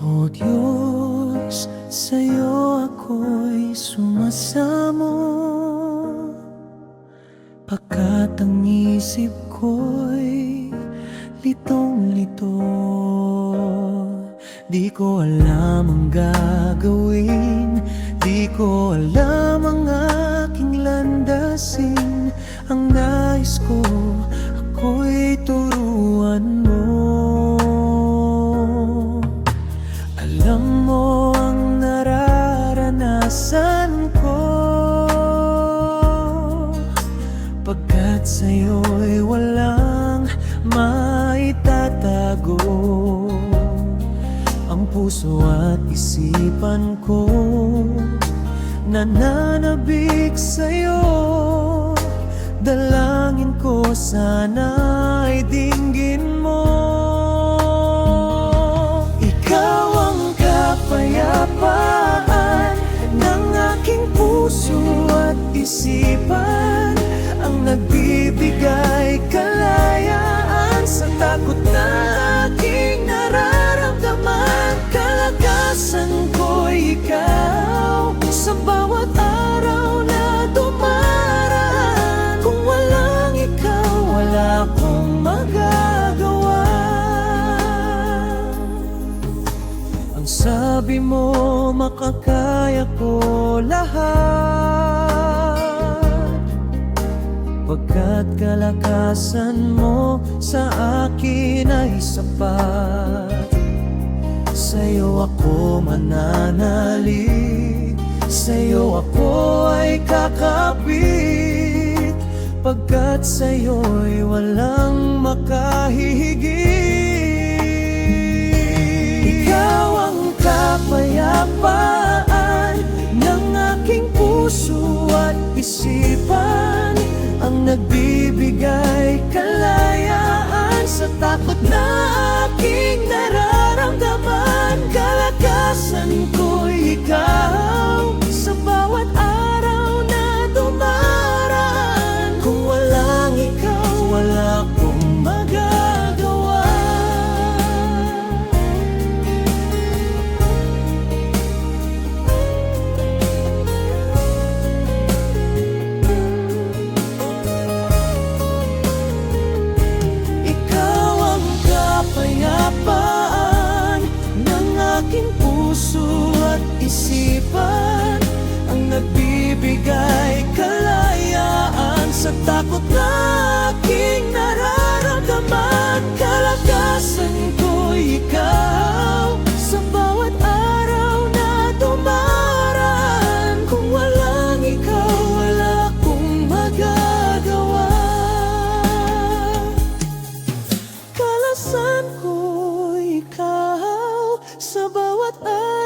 O Diyos, sa'yo ako'y sumasamo, pagkat ang isip ko'y litong-lito. Di ko alam ang gagawin, di ko alam ang aking landasin. Ang nais ko, ako'y turuan mo. Alam mo ang nararanasan ko, pagkat sa'yo'y walang maitatago. Ang puso at isipan ko nananabik sa'yo. Dalangin ko sana'y dinggin mo. Ikaw ang kapayapaan ng aking puso at isipan, ang nagbibigay kalayaan sa takot na aking nararamdaman. Kalakasan ko'y ikaw sa bawat araw na dumaraan. Kung walang ikaw, wala akong magagawa. Ang sabi mo, makakaya ko lahat, pagkat kalakasan mo sa akin ay sapat. Sa'yo ako mananalig, sa'yo ako ay kakapit, pagkat sa'yo'y walang makahihigit. Ikaw ang kapayapaan ng aking puso at isipan, ang nagbibigay kalayaan sa takot na aking nararamdaman. Kalakasan ko'y ikaw sa bawat araw na dumaraan. Kung walang ikaw, wala akong magagawa. Ikaw ang kapayapaan ng aking puso at isipan, ang nagbibigay kalayaan sa takot na aking nararamdaman. Kalakasan ko'y ikaw sa bawat araw na dumaraan. Kung walang ikaw, wala akong magagawa. Kalasan ko'y ikaw sa bawat araw